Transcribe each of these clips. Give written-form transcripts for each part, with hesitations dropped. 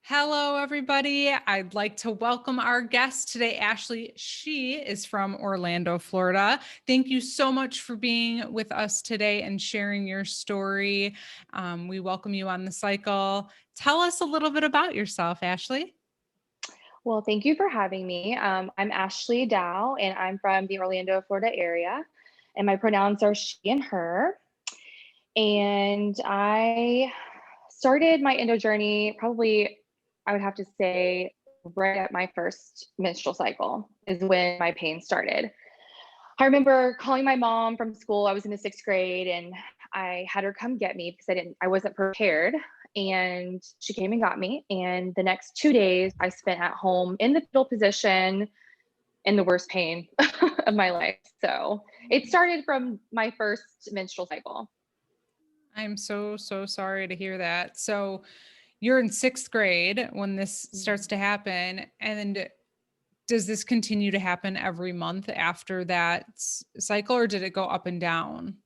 Hello, everybody. I'd like to welcome our guest today, Ashley. She is from Orlando, Florida. Thank you so much for being with us today and sharing your story. We welcome you on the cycle. Tell us a little bit about yourself, Ashley. Well, thank you for having me. I'm Ashley Dow, and I'm from the Orlando, Florida area, and my pronouns are she and her. And I started my endo journey probably, I would have to say, right at my first menstrual cycle is when my pain started. I remember calling my mom from school. I was in the sixth grade, and I had her come get me because I wasn't prepared. And she came and got me. And the next 2 days I spent at home in the fetal position in the worst pain of my life. So it started from my first menstrual cycle. I'm so sorry to hear that. So you're in sixth grade when this starts to happen. And does this continue to happen every month after that cycle, or did it go up and down?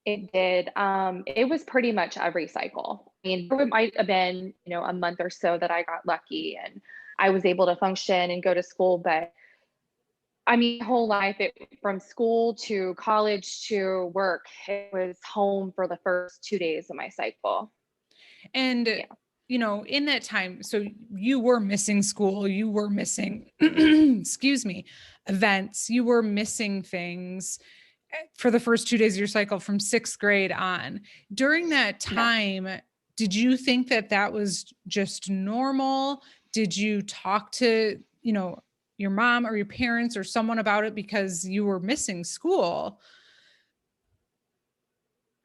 It did. It was pretty much every cycle. I mean, there might have been, a month or so that I got lucky and I was able to function and go to school. But I mean, whole life, from school to college to work, it was home for the first 2 days of my cycle. And, Yeah. in that time, so you were missing school, you were missing, excuse me, events, you were missing things for the first 2 days of your cycle from sixth grade on. During that Yeah. time, did you think that that was just normal? Did you talk to, your mom or your parents or someone about it because you were missing school?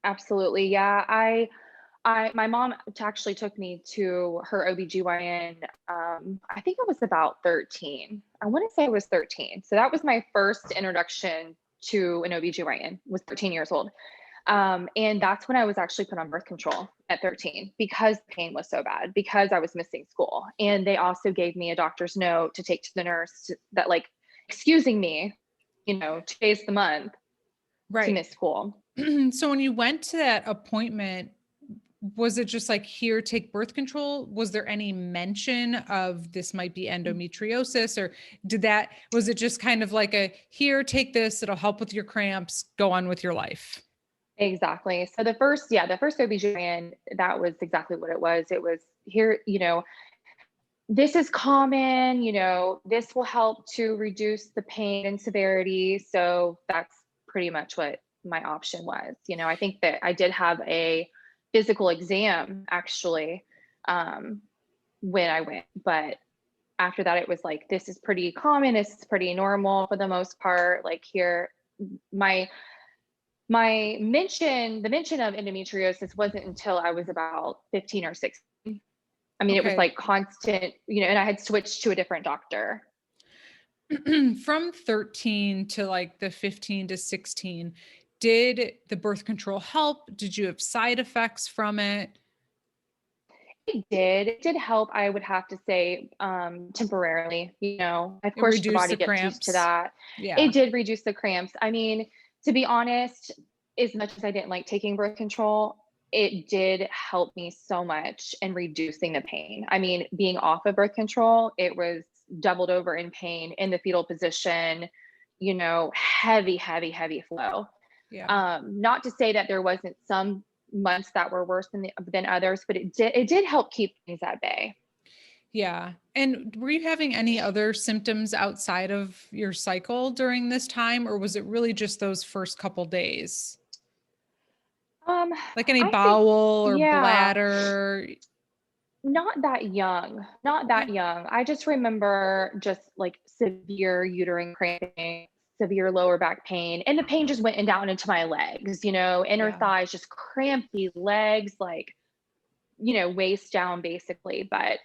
Absolutely. Yeah. My mom actually took me to her OBGYN. I think I was about 13. I want to say I was 13. So that was my first introduction to an OBGYN, was 13 years old. And that's when I was actually put on birth control at 13 because pain was so bad, because I was missing school. And they also gave me a doctor's note to take to the nurse that, like, excusing me, 2 days of the month to Right. miss school. So when you went to that appointment, was it just like, here, take birth control? Was there any mention of this might be endometriosis, or was it just kind of like a, here, take this, it'll help with your cramps, go on with your life? Exactly. So the first OBGYN, that was exactly what it was. It was, here, this is common, this will help to reduce the pain and severity. So that's pretty much what my option was. I think that I did have a physical exam actually, um, when I went, but after that it was like, this is pretty common, this is pretty normal for the most part. Like, here, my the mention of endometriosis wasn't until I was about 15 or 16. I mean, it was Okay. like constant, and I had switched to a different doctor. From 13 to like the 15 to 16, did the birth control help? Did you have side effects from it? It did help, I would have to say, temporarily. Of It course your reduced body the gets used to cramps? that. It Yeah. did reduce the cramps. I mean, to be honest, as much as I didn't like taking birth control, it did help me so much in reducing the pain. I mean, being off of birth control, it was doubled over in pain in the fetal position, heavy, heavy, heavy flow. Yeah. Not to say that there wasn't some months that were worse than others, but it did help keep things at bay. Yeah. And were you having any other symptoms outside of your cycle during this time, or was it really just those first couple days? Um, Like any I think, bowel or yeah, bladder? not that young, not that Okay. young. I just remember just like severe uterine cramping, severe lower back pain, and the pain just went down into my legs, inner Yeah. thighs, just crampy legs, like, waist down basically. But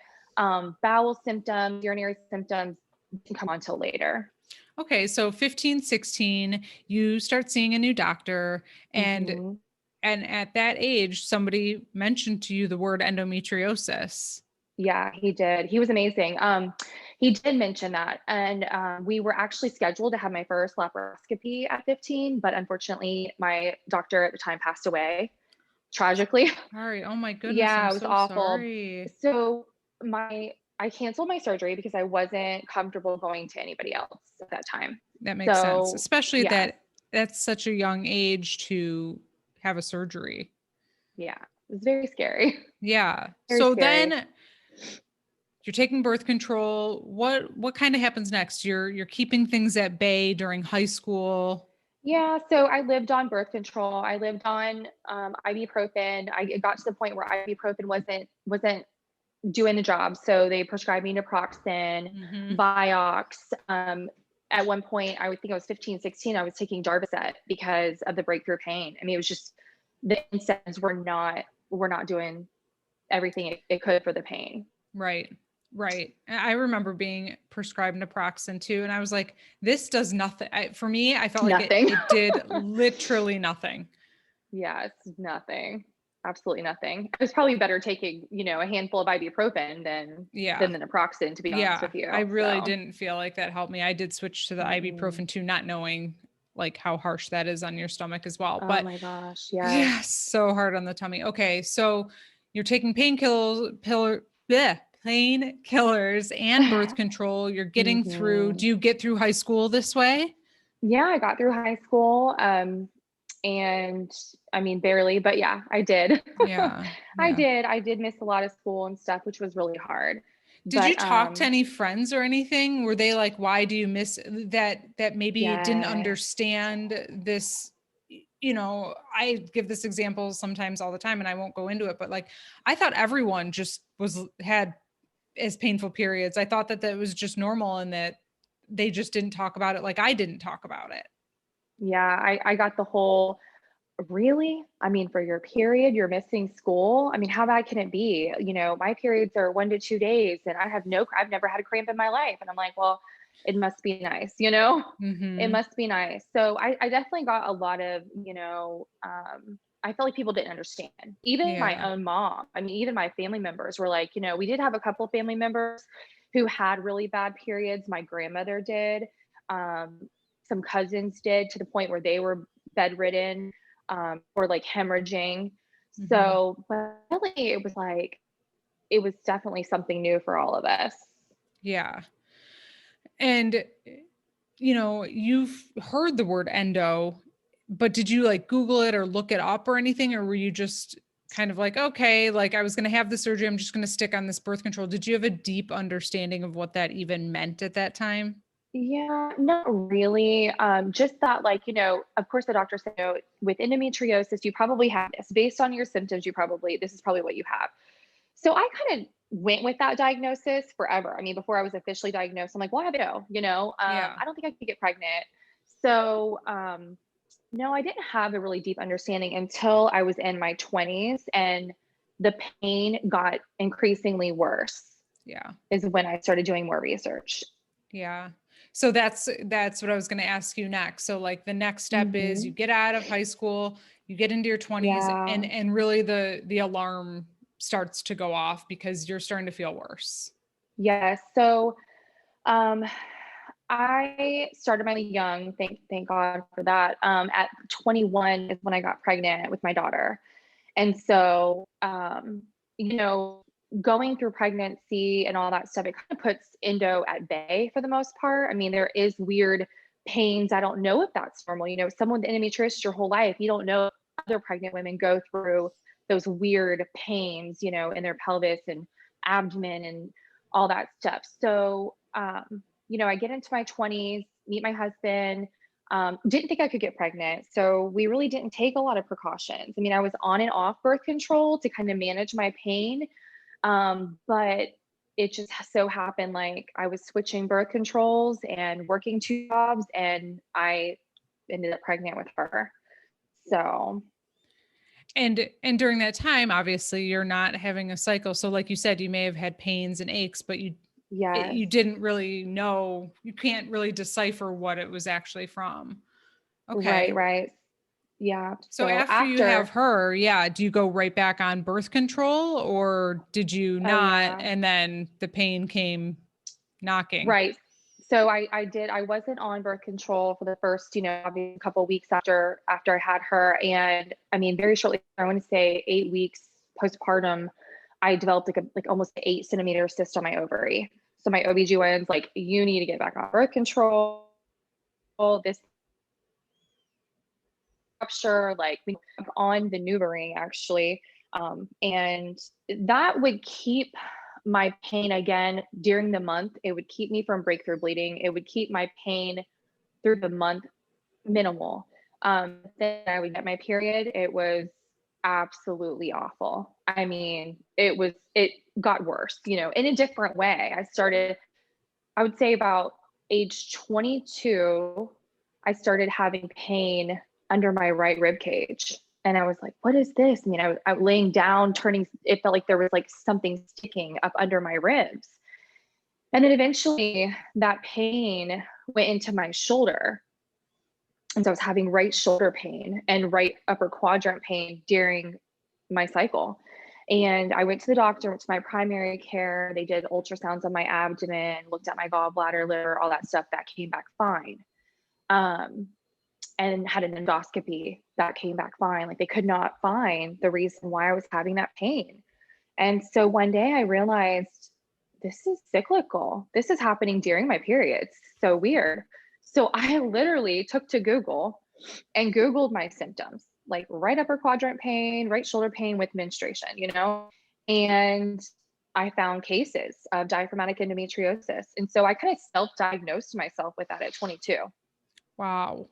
bowel symptoms, urinary symptoms didn't come on till later. Okay. So 15, 16, you start seeing a new doctor, and Hmm. and at that age, somebody mentioned to you the word endometriosis. Yeah, he did. He was amazing. He did mention that, and we were actually scheduled to have my first laparoscopy at 15, but unfortunately, my doctor at the time passed away tragically. Sorry. Oh my goodness. Yeah, I'm it was so awful. sorry. So I canceled my surgery because I wasn't comfortable going to anybody else at that time. That makes sense, So especially yeah, that that's such a young age to have a surgery. yeah, it was very scary, Yeah. very So scary. then you're taking birth control. What kind of happens next? You're keeping things at bay during high school. Yeah, so I lived on birth control. I lived on ibuprofen. It got to the point where ibuprofen wasn't doing the job, so they prescribed me naproxen, Hmm. Vioxx. At one point, I would think I was 15, 16, I was taking Darvocet because of the breakthrough pain. I mean, it was just the NSAIDs were not doing everything it could for the pain. Right. Right. I remember being prescribed naproxen too. And I was like, this does nothing. For me, I felt like Nothing. it did literally nothing. Yeah, it's nothing. Absolutely nothing. It was probably better taking, a handful of ibuprofen than Yeah. the naproxen, to be honest Yeah. with you. I really So, didn't feel like that helped me. I did switch to the mm-mm. ibuprofen too, not knowing like how harsh that is on your stomach as well. Oh But my gosh, yes. yeah, so hard on the tummy. Okay. So you're taking painkillers and birth control. You're getting through. Hmm. Do you get through high school this way? Yeah, I got through high school, and I mean, barely, but yeah, I did. Yeah. I Yeah. did. I did miss a lot of school and stuff, which was really hard. Did you But talk to any friends or anything? Were they like, why do you miss that maybe didn't yes, understand this? I give this example sometimes all the time and I won't go into it, but like I thought everyone just had as painful periods. I thought that that was just normal and that they just didn't talk about it like I didn't talk about it. yeah, I got the whole, really? I mean, for your period, you're missing school? I mean, how bad can it be? My periods are 1 to 2 days and I've never had a cramp in my life. And I'm like, well, it must be nice, you know? It Mhm. must be nice. So I definitely got a lot of, I felt like people didn't understand. Even my Yeah. own mom. I mean, even my family members were like, we did have a couple of family members who had really bad periods. My grandmother did. Um, some cousins did, to the point where they were bedridden, or like hemorrhaging. Mhm. So, but really, it was definitely something new for all of us. Yeah. And you've heard the word endo, but did you like Google it or look it up or anything? Or were you just kind of like, okay, like I was going to have the surgery. I'm just going to stick on this birth control. Did you have a deep understanding of what that even meant at that time? Yeah, not really. Just that, like, of course, the doctor said, with endometriosis, you probably have this. Based on your symptoms, this is probably what you have. So I kind of went with that diagnosis forever. I mean, before I was officially diagnosed, I'm like, well, I have it. Yeah. I don't think I could get pregnant. So, no, I didn't have a really deep understanding until I was in my 20s, and the pain got increasingly worse, Yeah. is when I started doing more research. Yeah. So that's what I was going to ask you next. So like the next step is you Hmm. get out of high school, you get into your 20s Yeah. and really the alarm starts to go off because you're starting to feel worse. Yes. So, um, I started my young, thank God for that. At 21 is when I got pregnant with my daughter. And so, you know, going through pregnancy and all that stuff, it kind of puts endo at bay for the most part. I mean, there is weird pains. I don't know if that's normal. Someone with endometriosis your whole life, you don't know, other pregnant women go through those weird pains, in their pelvis and abdomen and all that stuff. So, I get into my 20s, meet my husband. Didn't think I could get pregnant. So we really didn't take a lot of precautions. I mean, I was on and off birth control to kind of manage my pain. But it just so happened, like, I was switching birth controls and working two jobs, and I ended up pregnant with her. So, And during that time, obviously you're not having a cycle. So like you said, you may have had pains and aches, but yes, you didn't really know, you can't really decipher what it was actually from. right, Okay. right. Yeah. So So after you have after, her, yeah, do you go right back on birth control or did you oh, not? yeah. And then the pain came knocking. Right. So I wasn't on birth control for the first, obviously a couple of weeks after I had her. And I mean, very shortly, I want to say 8 weeks postpartum, I developed like almost an 8 centimeter cyst on my ovary. So my OBGYN's like, you need to get back on birth control. This rupture, like we on the NuvaRing actually. And that would keep my pain again during the month. It would keep me from breakthrough bleeding. It would keep my pain through the month minimal. Then I would get my period. It was absolutely awful. I mean, it got worse, in a different way. I would say about age 22, I started having pain under my right rib cage. And I was like, what is this? I mean, I was laying down, it felt like there was like something sticking up under my ribs. And then eventually that pain went into my shoulder. And so I was having right shoulder pain and right upper quadrant pain during my cycle. And I went to the doctor, went to my primary care. They did ultrasounds on my abdomen, looked at my gallbladder, liver, all that stuff. That came back fine. And had an endoscopy that came back fine. Like they could not find the reason why I was having that pain. And so one day I realized this is cyclical. This is happening during my periods. So weird. So I literally took to Google and Googled my symptoms, like right upper quadrant pain, right shoulder pain with menstruation, and I found cases of diaphragmatic endometriosis. And so I kind of self-diagnosed myself with that at 22. Wow.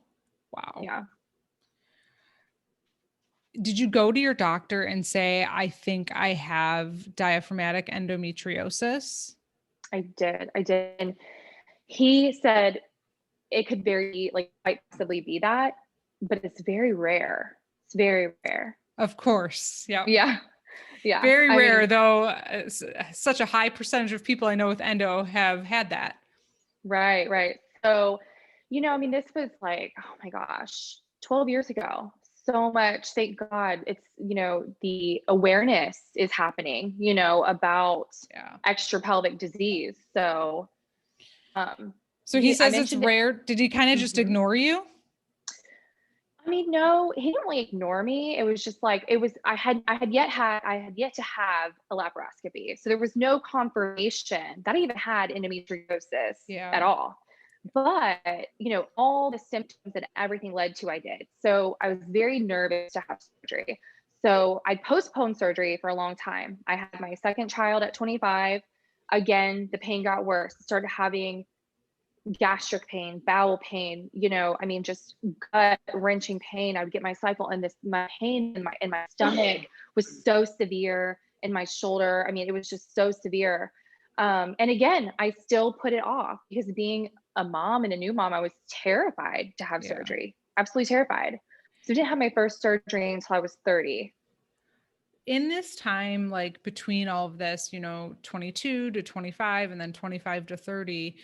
Wow. Yeah. Did you go to your doctor and say, I think I have diaphragmatic endometriosis? I did. And he said it could quite possibly be that, but it's very rare. It's very rare. Of course. Yeah. Yeah. Yeah. Very rare, though. Such a high percentage of people I know with endo have had that. Right. So, this was like, oh my gosh, 12 years ago. So much, thank God it's, the awareness is happening, about extra pelvic disease. So, he says it's rare. Did he kind of just ignore you? I mean, no, he didn't really ignore me. It was just like, I had yet to have a laparoscopy. So there was no confirmation that I even had endometriosis at all. But, all the symptoms and everything led to I did. So I was very nervous to have surgery. So I postponed surgery for a long time. I had my second child at 25. Again, the pain got worse. Started having gastric pain, bowel pain, just gut wrenching pain. I would get my cycle and my pain in my stomach was so severe, in my shoulder. I mean, it was just so severe. And again, I still put it off because being a mom and a new mom, I was terrified to have surgery, absolutely terrified. So I didn't have my first surgery until I was 30. In this time, like between all of this, 22 to 25 and then 25 to 30,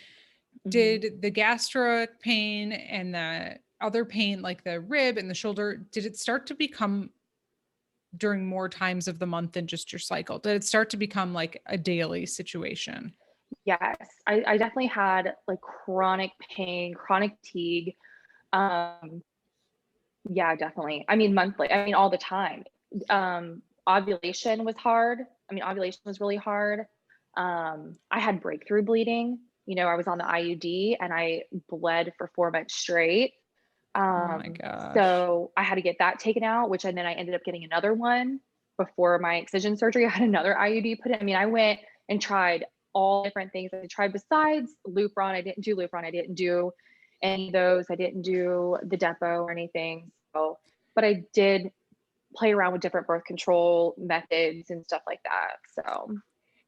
did the gastric pain and the other pain, like the rib and the shoulder, did it start to become during more times of the month than just your cycle? Did it start to become like a daily situation? Yes, I definitely had like chronic pain, chronic fatigue. Yeah, definitely. I mean, monthly. I mean, all the time. Ovulation was hard. I mean, ovulation was really hard. I had breakthrough bleeding. I was on the IUD and I bled for 4 months straight. Oh my gosh. So I had to get that taken out, and then I ended up getting another one before my excision surgery. I had another IUD put in. I mean, I went and tried all different things. I tried besides Lupron. I didn't do Lupron. I didn't do any of those. I didn't do the depot or anything. So, but I did play around with different birth control methods and stuff like that. So,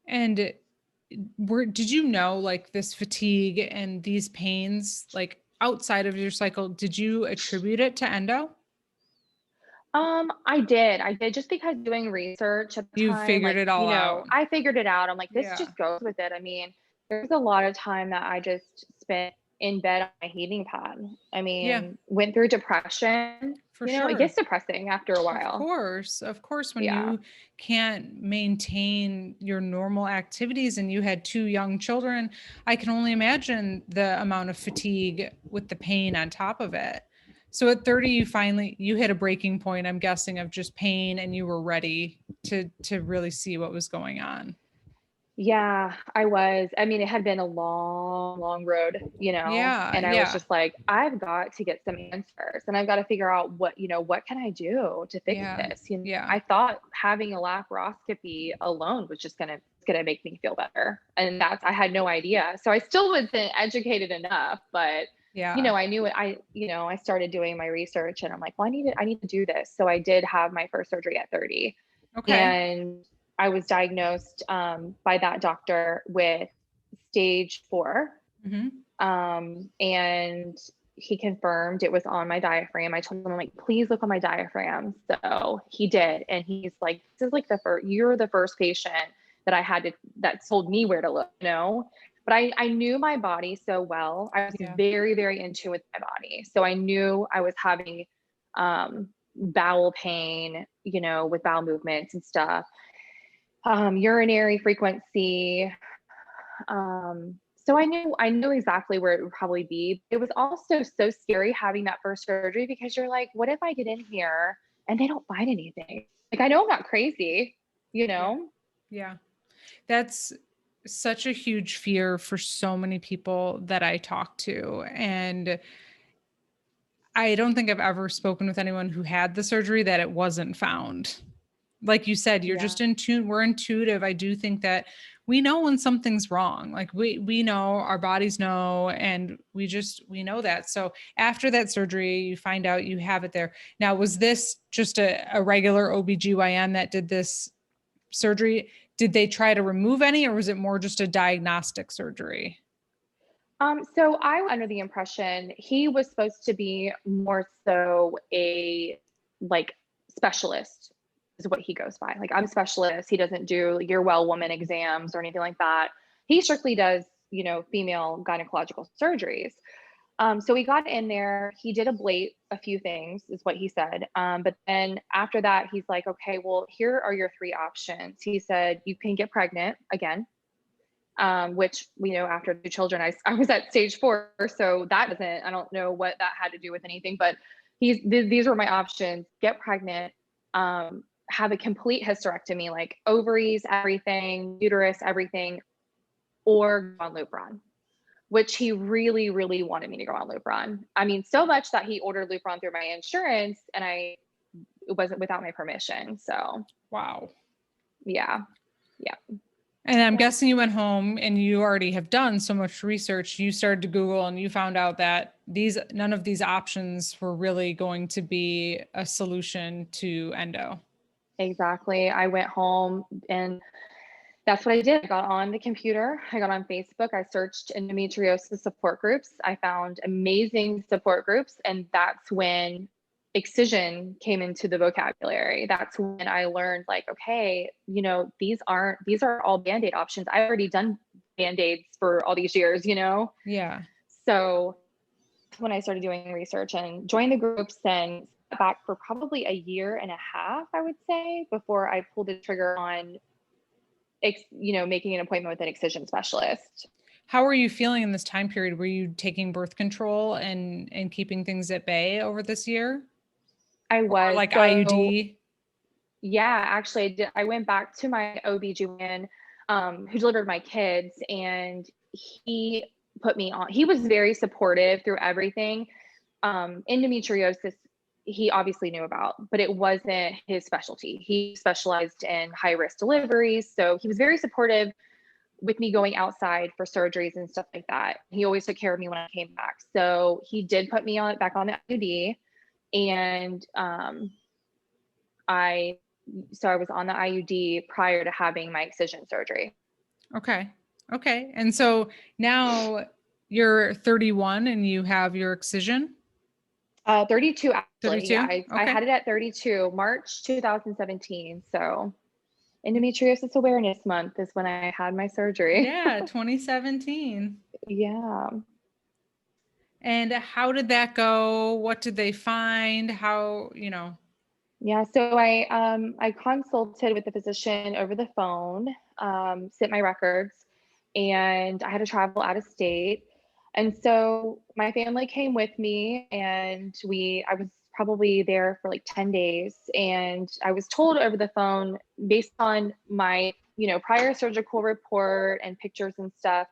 and did you know like this fatigue and these pains, like outside of your cycle, did you attribute it to endo? I did just because doing research at the You time, figured it all out. I figured it out. I'm like, this just goes with it. I mean, there's a lot of time that I just spent in bed on my heating pad. I mean, went through depression. For sure. It gets depressing after a while. Of course, when you can't maintain your normal activities and you had 2 young children, I can only imagine the amount of fatigue with the pain on top of it. So at 30, you hit a breaking point, I'm guessing, of just pain, and you were ready to really see what was going on. Yeah, I was. I mean, it had been a long, long road, Yeah, and I was yeah, just like, I've got to get some answers and I've got to figure out what can I do to fix yeah, this? yeah, I thought having a laparoscopy alone was just gonna make me feel better. And I had no idea. So I still wasn't educated enough, but yeah. I knew it. I started doing my research and I'm like, well, I need to do this. So I did have my first surgery at 30. Okay. And I was diagnosed by that doctor with stage 4. Hmm. And he confirmed it was on my diaphragm. I told him, I'm like, please look on my diaphragm. So he did. And he's like, this is like you're the first patient that that told me where to look. But I knew my body so well. I was Yeah. very, very in tune with my body. So I knew I was having bowel pain, with bowel movements and stuff, urinary frequency. So I knew exactly where it would probably be. It was also so scary having that first surgery because you're like, what if I get in here and they don't find anything? Like, I know I'm not crazy, you Yeah. know? Yeah. That's such a huge fear for so many people that I talk to. And I don't think I've ever spoken with anyone who had the surgery that it wasn't found. Like you said, you're Yeah. just in tune. We're intuitive. I do think that we know when something's wrong. Like we know, our bodies know, and we know that. So after that surgery, you find out you have it there. Now, was this just a regular OBGYN that did this surgery? Did they try to remove any, or was it more just a diagnostic surgery? So I was under the impression he was supposed to be more so a like specialist is what he goes by. Like, I'm a specialist. He doesn't do your well woman exams or anything like that. He strictly does, female gynecological surgeries. So we got in there. He did ablate a few things, is what he said. But then after that, he's like, okay, well, here are your 3 options. He said, you can get pregnant again, which we know after 2 children, I was at stage 4. So I don't know what that had to do with anything, but these were my options: get pregnant, have a complete hysterectomy, like ovaries, everything, uterus, everything, or go on Lupron, which he really, really wanted me to go on Lupron. I mean, so much that he ordered Lupron through my insurance, and it wasn't without my permission. So Wow. yeah, yeah. And I'm Yeah. guessing you went home and you already have done so much research. You started to Google and you found out that none of these options were really going to be a solution to endo. Exactly. I went home and that's what I did. I got on the computer. I got on Facebook. I searched endometriosis support groups. I found amazing support groups. And that's when Excision came into the vocabulary. That's when I learned, like, okay, these are all Band-Aid options. I've already done Band-Aids for all these years. Yeah. So when I started doing research and joined the groups and sat back for probably a year and a half, I would say, before I pulled the trigger on making an appointment with an excision specialist. How were you feeling in this time period? Were you taking birth control and keeping things at bay over this year? I Or was. like So IUD? yeah, actually I went back to my OBGYN, who delivered my kids, and he put me on. He was very supportive through everything. Endometriosis, he obviously knew about, but it wasn't his specialty. He specialized in high risk deliveries. So he was very supportive with me going outside for surgeries and stuff like that. He always took care of me when I came back. So he did put me back on the IUD, and I I was on the IUD prior to having my excision surgery. Okay. Okay. And so now you're 31 and you have your excision? 32 actually. Yeah, 32? I Okay. had it at 32, March 2017. So Endometriosis Awareness Month is when I had my surgery. Yeah, 2017. Yeah. And how did that go? What did they find? Yeah, so I consulted with the physician over the phone, sent my records, and I had to travel out of state. And so my family came with me, and I was probably there for like 10 days. And I was told over the phone, based on my, prior surgical report and pictures and stuff,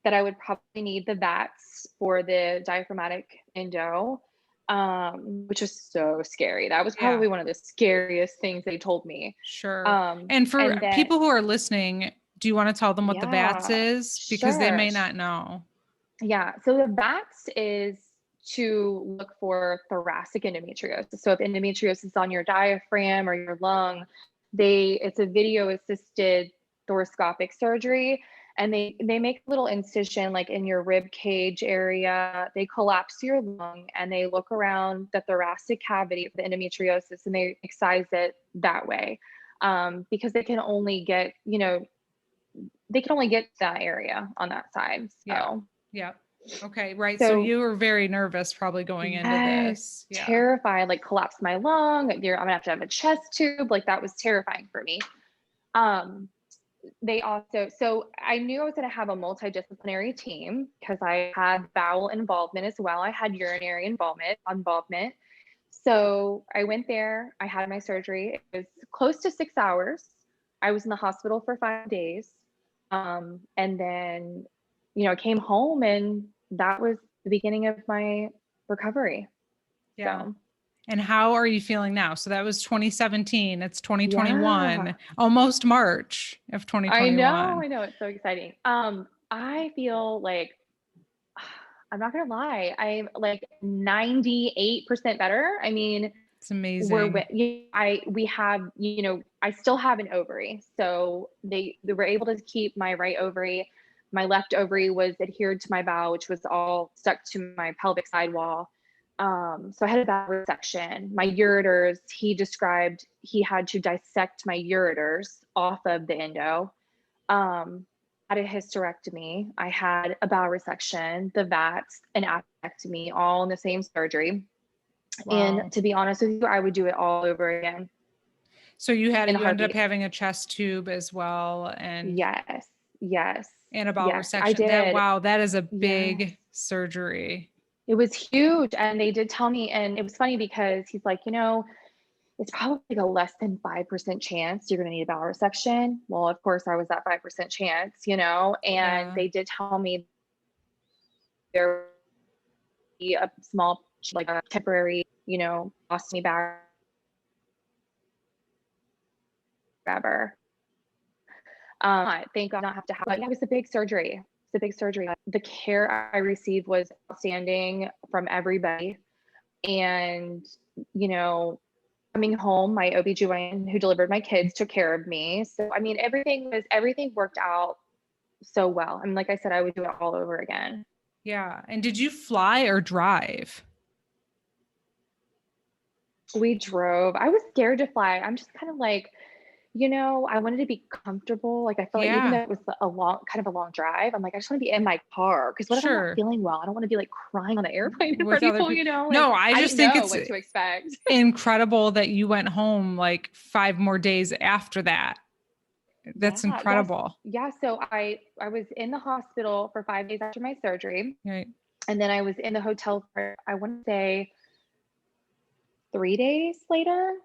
that I would probably need the VATS for the diaphragmatic endo, which was so scary. That was Yeah, probably one of the scariest things they told me. sure. And for And then, people who are listening, do you want to tell them what the VATS yeah, is? Because they sure. may not know. Yeah. So the VATS is to look for thoracic endometriosis. So if endometriosis is on your diaphragm or your lung, it's a video assisted thoracoscopic surgery, and they make a little incision like in your rib cage area. They collapse your lung and they look around the thoracic cavity for the endometriosis, and they excise it that way, because they can only get that area on that side. Yeah. So Yeah. Okay. Right. So so you were very nervous probably going into yes, this. Yeah. terrified, like collapsed my lung. I'm gonna have a chest tube. Like that was terrifying for me. Um, so I knew I was gonna have a multidisciplinary team because I had bowel involvement as well. I had urinary involvement. So I went there, I had my surgery. It was close to 6 hours. I was in the hospital for 5 days. And then, I came home, and that was the beginning of my recovery. Yeah. So, And how are you feeling now? So that was 2017. It's yeah, 2021, almost March of I know, 2021. I know. It's so exciting. I feel like, I'm not gonna lie, I'm like 98% better. I mean, It's amazing. we have, I still have an ovary. So they were able to keep my right ovary. My left ovary was adhered to my bowel, which was all stuck to my pelvic sidewall. So I had a bowel resection. My ureters, he described he had to dissect my ureters off of the endo. Had a hysterectomy. I had a bowel resection, the VATS, an appendectomy, all in the same surgery. And Wow. to be honest with you, I would do it all over again So in a you ended up heartbeat. having a chest tube as well Yes, yes, and a bowel yes, I resection. did. Wow, that is a Yes. big surgery. It was huge. And they did tell me, and it was funny because he's like, it's probably like a less than 5% chance you're going to need a bowel resection. Well, of course, I was that 5% chance, and Yeah. they did tell me there would be a small, like a temporary, ostomy bag, whatever. Thank God not have to have, but yeah, it was a big surgery. It's a big surgery. The care I received was outstanding from everybody. And, you know, coming home, my OBGYN who delivered my kids took care of me. So, I mean, everything worked out so well. I mean, like I said, I would do it all over again. Yeah. And did you fly or drive? We drove. I was scared to fly. I'm just kind of like, I wanted to be comfortable. Like I felt like even though Yeah. it was kind of a long drive, I'm like, I just want to be in my car. Because what if I'm not Sure. feeling well? I don't want to be like crying on the airplane in With front of other people, people. like No, I I just didn't think know it's what to expect. incredible that you went home like 5 more days after that. Yeah, That's yes. incredible. Yeah. So I was in the hospital for 5 days after my surgery. Right. And then I was in the hotel for, I want to say, 3 days later.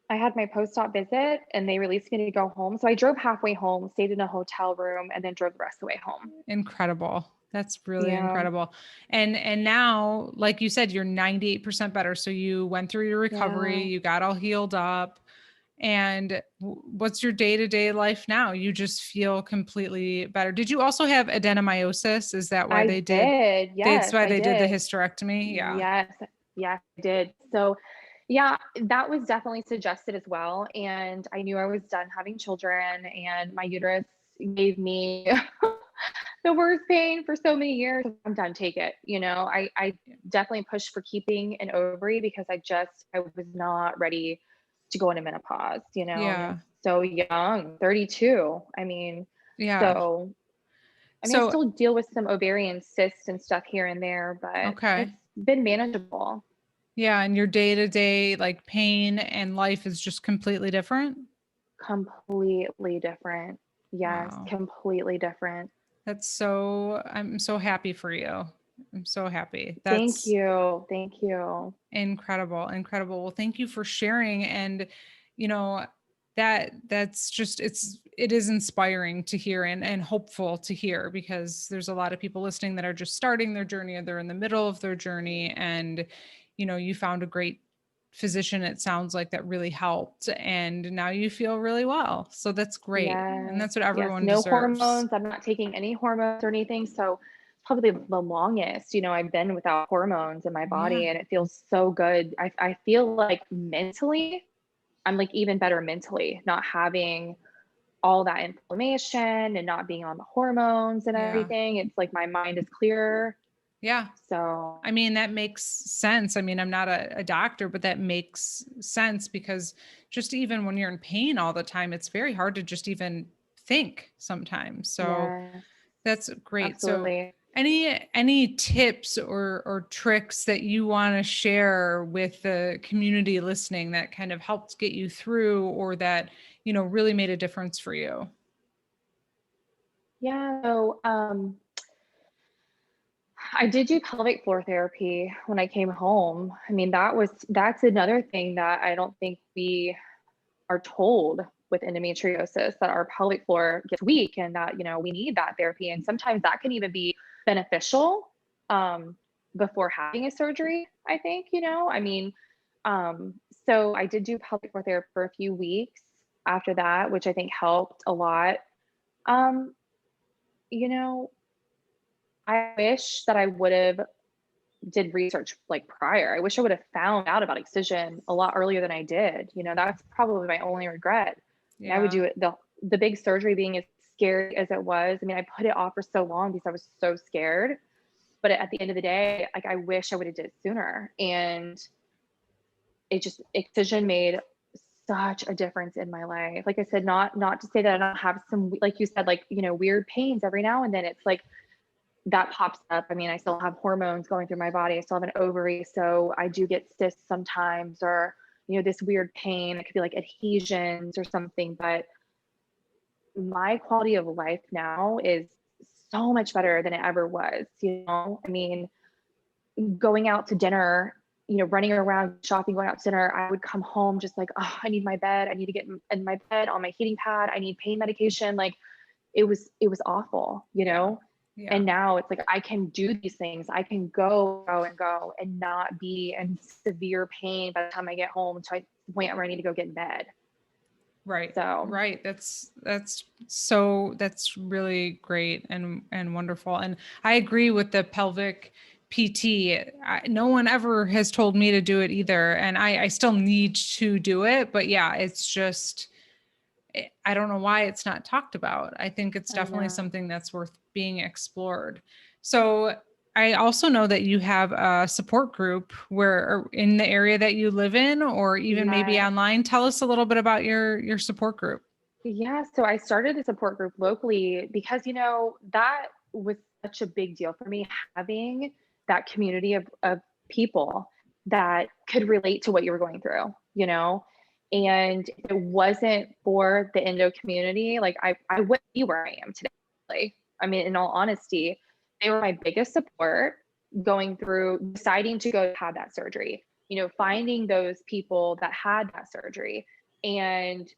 I had my post-op visit and they released me to go home. So I drove halfway home, stayed in a hotel room, and then drove the rest of the way home. Incredible. That's really Yeah. incredible. And now, like you said, you're 98% better. So you went through your recovery, Yeah. you got all healed up. And what's your day-to-day life now? You just feel completely better. Did you also have adenomyosis? Is that why I did. that's Yes, why I they did the did. hysterectomy? Yeah. Yes. Yes, I did. So, yeah, that was definitely suggested as well. And I knew I was done having children, and my uterus gave me the worst pain for so many years. I'm done, take it. I definitely pushed for keeping an ovary because I was not ready to go into menopause, and Yeah. it's so young, 32. Yeah. So I So, still deal with some ovarian cysts and stuff here and there, but it's okay. been manageable. Yeah. And your day-to-day like pain and life is just completely different. Completely different. Yes, Wow. completely different. I'm so happy for you. I'm so happy. Thank That's you. Thank you. incredible, incredible. Well, thank you for sharing. And, you know, that's just it is inspiring to hear and hopeful to hear, because there's a lot of people listening that are just starting their journey or they're in the middle of their journey. And, you found a great physician, it sounds like, that really helped. And now you feel really well. So that's great. And Yes. that's what Yes. everyone No deserves. hormones. I'm not taking any hormones or anything. So it's probably the longest, I've been without hormones in my Yeah. body, and it feels so good. I feel like mentally, I'm like even better mentally, not having all that inflammation and not being on the hormones and Yeah. everything. It's like my mind is clearer. Yeah. So I mean, that makes sense. I mean, I'm not a doctor, but that makes sense, because just even when you're in pain all the time, it's very hard to just even think sometimes. So yes, that's great. So absolutely. any tips or tricks that you want to share with the community listening that kind of helped get you through, or that, really made a difference for you? Yeah. So I did do pelvic floor therapy when I came home. I mean, that's another thing that I don't think we are told with endometriosis, that our pelvic floor gets weak and that, we need that therapy. And sometimes that can even be beneficial um, before having a surgery, I think, I mean, um, so I did do pelvic floor therapy for a few weeks after that, which I think helped a lot. Um, you know, I wish that I would have did research like prior. I wish I would have found out about Excision a lot earlier than I did. That's probably my only regret. And I would Yeah. do it the big surgery being as scary as it was. I mean, I put it off for so long because I was so scared. But at the end of the day, like I wish I would have did it sooner. And Excision made such a difference in my life. Like I said, not to say that I don't have some, like you said, like, weird pains every now and then. It's like that pops up. I mean, I still have hormones going through my body. I still have an ovary. So I do get cysts sometimes, or, this weird pain. It could be like adhesions or something. But my quality of life now is so much better than it ever was. I mean, going out to dinner, running around shopping, going out to dinner, I would come home just like, oh, I need my bed. I need to get in my bed on my heating pad. I need pain medication. Like it was awful, Yeah. Yeah. and now it's like I can do these things. I can go and not be in severe pain by the time I get home to the point where I need to go get in bed. Right. So Right. That's really great and wonderful. And I agree with the pelvic PT. No one ever has told me to do it either, and I still need to do it. But yeah, it's just, I don't know why it's not talked about. I think it's I definitely know. something that's worth being explored. So I also know that you have a support group where in the area that you live in, or even maybe Yes. online. Tell us a little bit about your support group. Yeah. So I started a support group locally because, that was such a big deal for me, having that community of people that could relate to what you were going through. And if it wasn't for the endo community, like I wouldn't be where I am today. Like, I mean, in all honesty, they were my biggest support going through deciding to go have that surgery, finding those people that had that surgery and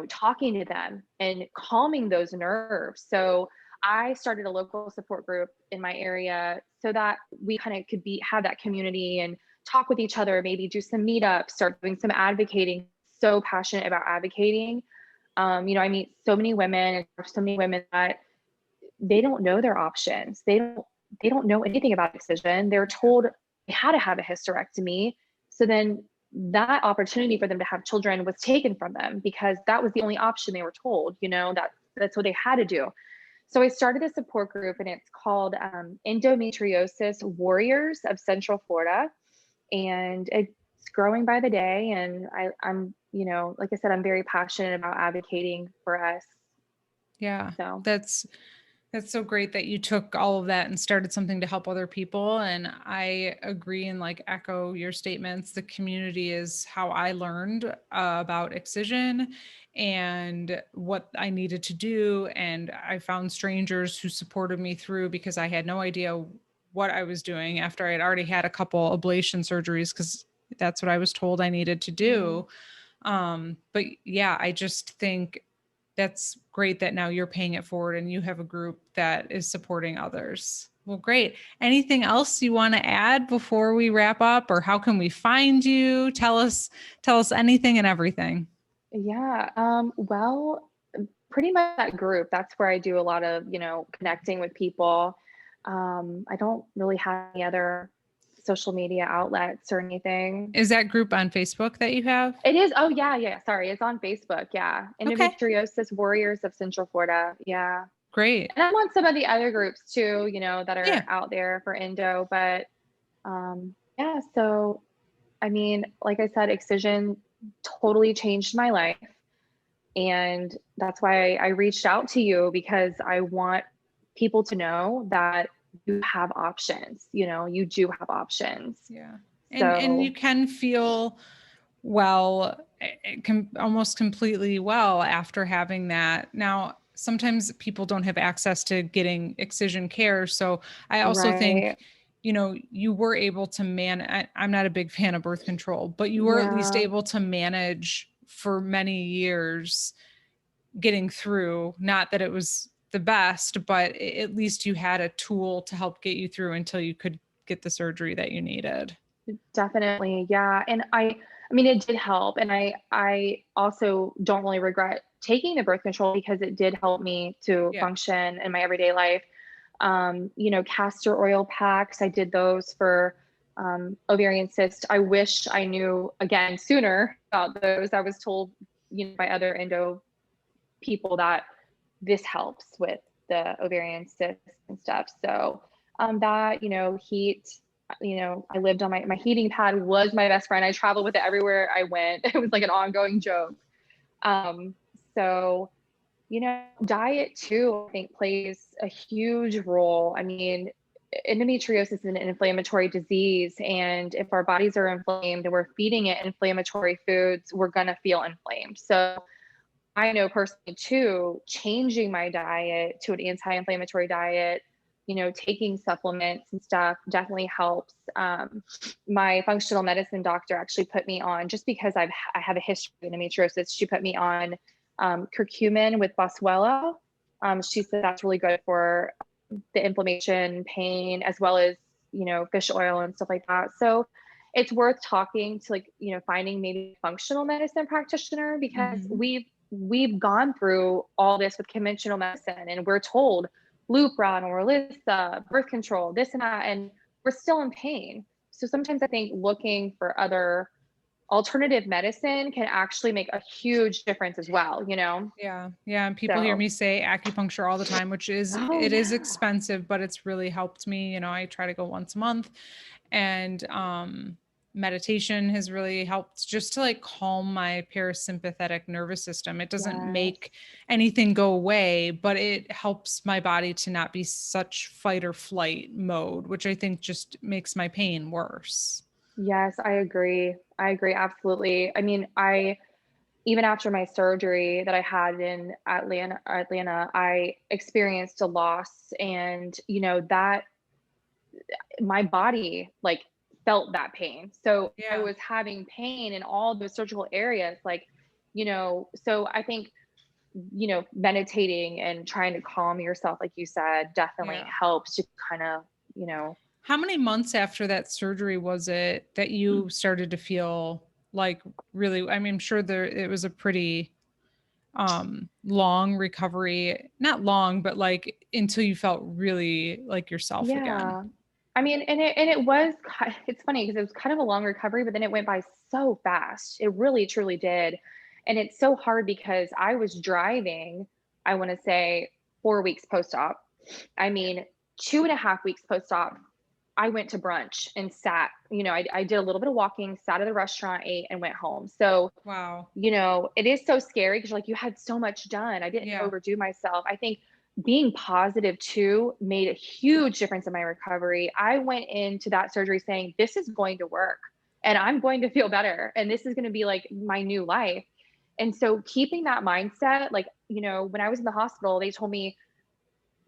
talking to them and calming those nerves. So I started a local support group in my area so that we kind of could have that community and talk with each other, maybe do some meetups, start doing some advocating. So passionate about advocating. I meet so many women and so many women that they don't know their options. They don't know anything about Excision. They're told they had to have a hysterectomy. So then that opportunity for them to have children was taken from them because that was the only option they were told, that's what they had to do. So I started a support group and it's called Endometriosis Warriors of Central Florida. And it's growing by the day. And I'm, like I said, I'm very passionate about advocating for us. Yeah, So that's so great that you took all of that and started something to help other people. And I agree and like echo your statements. The community is how I learned about Excision and what I needed to do. And I found strangers who supported me through, because I had no idea what I was doing after I had already had a couple ablation surgeries because that's what I was told I needed to Mhm. do. But yeah, I just think that's great that now you're paying it forward and you have a group that is supporting others. Well, great. Anything else you want to add before we wrap up, or how can we find you? Tell us anything and everything. Yeah. Well, pretty much that group. That's where I do a lot of, connecting with people. I don't really have any other social media outlets or anything. Is that group on Facebook that you have? It is. Oh, yeah, yeah. Sorry, it's on Facebook. Yeah, Okay, Endometriosis Warriors of Central Florida. Yeah, great. and I'm on some of the other groups too. That Yeah. are out there for endo. But yeah. So I mean, like I said, Excision totally changed my life. And that's why I reached out to you, because I want people to know that you have options. You do have options. Yeah. And you So, can feel well, almost completely well after having that. Now, sometimes people don't have access to getting excision care, so I also think right. you were able to I'm not a big fan of birth control, but you were at least Yeah. able to manage for many years getting through. Not that it was the best, but at least you had a tool to help get you through until you could get the surgery that you needed. Definitely. Yeah. And I mean, it did help. And I also don't really regret taking the birth control, because it did help me to Yeah. function in my everyday life. Castor oil packs, I did those for ovarian cyst. I wish I knew again sooner about those. I was told, by other endo people that this helps with the ovarian cyst and stuff. So that, heat, I lived on my heating pad was my best friend. I traveled with it everywhere I went. It was like an ongoing joke. Um, so, diet too, I think plays a huge role. I mean, endometriosis is an inflammatory disease. And if our bodies are inflamed and we're feeding it inflammatory foods, we're going to feel inflamed. So I know personally too, changing my diet to an anti-inflammatory diet, taking supplements and stuff definitely helps. My functional medicine doctor actually put me on, just because I have a history of endometriosis. She put me on curcumin with boswellia. She said that's really good for the inflammation, pain, as well as fish oil and stuff like that. So it's worth talking to, like, finding maybe a functional medicine practitioner, because Mhm. we've gone through all this with conventional medicine, and we're told Lupron or Lissa, birth control, this and that, and we're still in pain. So sometimes I think looking for other alternative medicine can actually make a huge difference as well. Yeah. Yeah. And people hear So, me say acupuncture all the time, which oh it is yeah. expensive, but it's really helped me. I try to go once a month, and meditation has really helped just to like calm my parasympathetic nervous system. It doesn't Yes. make anything go away, but it helps my body to not be such fight or flight mode, which I think just makes my pain worse. Yes, I agree. I agree absolutely. I mean, I even after my surgery that I had in Atlanta, I experienced a loss, and that my body like felt that pain. So I Yeah. was having pain in all those surgical areas, like, so I think, meditating and trying to calm yourself, like you said, definitely Yeah. helps to kind of, you know, How many months after that surgery was it that you started to feel like really, I mean, I'm sure it was a pretty long recovery, not long, but like until you felt really like yourself again. yeah. I mean, and it was it's funny because it was kind of a long recovery, but then it went by so fast. It really truly did. And it's so hard because I was driving, I want to say 4 weeks post-op. I mean, 2.5 weeks post-op, I went to brunch and sat, I did a little bit of walking, sat at the restaurant, ate, and went home. So, Wow. it is so scary because like you had so much done. I didn't Yeah. overdo myself. I think being positive too made a huge difference in my recovery. I went into that surgery saying, this is going to work and I'm going to feel better. And this is going to be like my new life. And so keeping that mindset, like, when I was in the hospital, they told me,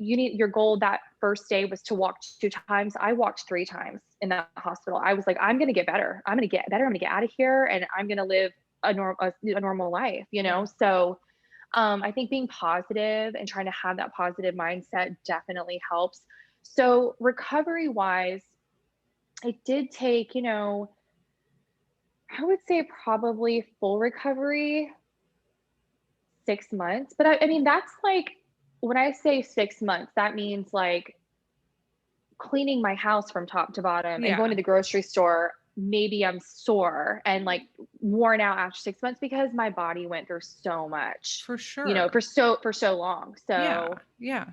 your goal that first day was to walk 2 times. I walked 3 times in that hospital. I was like, I'm going to get better. I'm going to get better. I'm going to get out of here and I'm going to live a normal life, Yeah. So I think being positive and trying to have that positive mindset definitely helps. So recovery wise, it did take, I would say probably full recovery 6 months. But I mean, that's like, when I say 6 months, that means like cleaning my house from top to bottom and going to Yeah, the grocery store. Maybe I'm sore and like worn out after 6 months because my body went through so much, for sure. for so long. Yeah. So Yeah.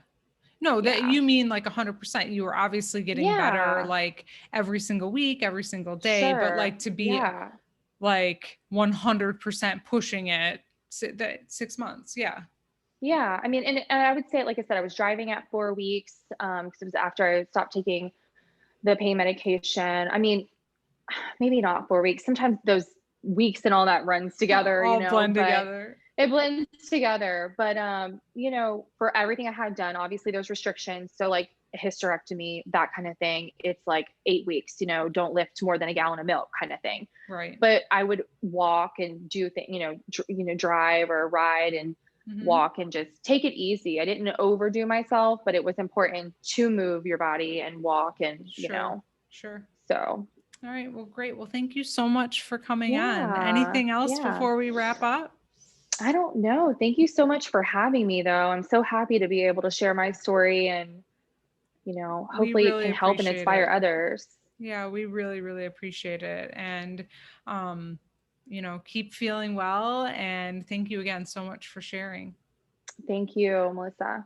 No, that yeah. you mean like 100%. You were obviously getting better Yeah. like every single week, every single day, but Sure. like to be Yeah. like 100% pushing it that 6 months. Yeah. Yeah. I mean, and I would say, like I said, I was driving at 4 weeks because it was after I stopped taking the pain medication. I mean, maybe not 4 weeks. Sometimes those weeks and all that runs together, All blend but together. it blends together. But for everything I had done, obviously there's restrictions. So like a hysterectomy, that kind of thing, it's like 8 weeks, don't lift more than a gallon of milk kind of thing. Right. But I would walk and do things, drive or ride and Hmm. walk and just take it easy. I didn't overdo myself, but it was important to move your body and walk and, Sure. Sure. so All right. Well, great. Well, thank you so much for coming on. yeah, Anything else yeah. before we wrap up? I don't know. Thank you so much for having me, though. I'm so happy to be able to share my story and, We hopefully it really can help and appreciate inspire it. others. Yeah, we really, really appreciate it. And, um, keep feeling well. And thank you again so much for sharing. Thank you, Melissa.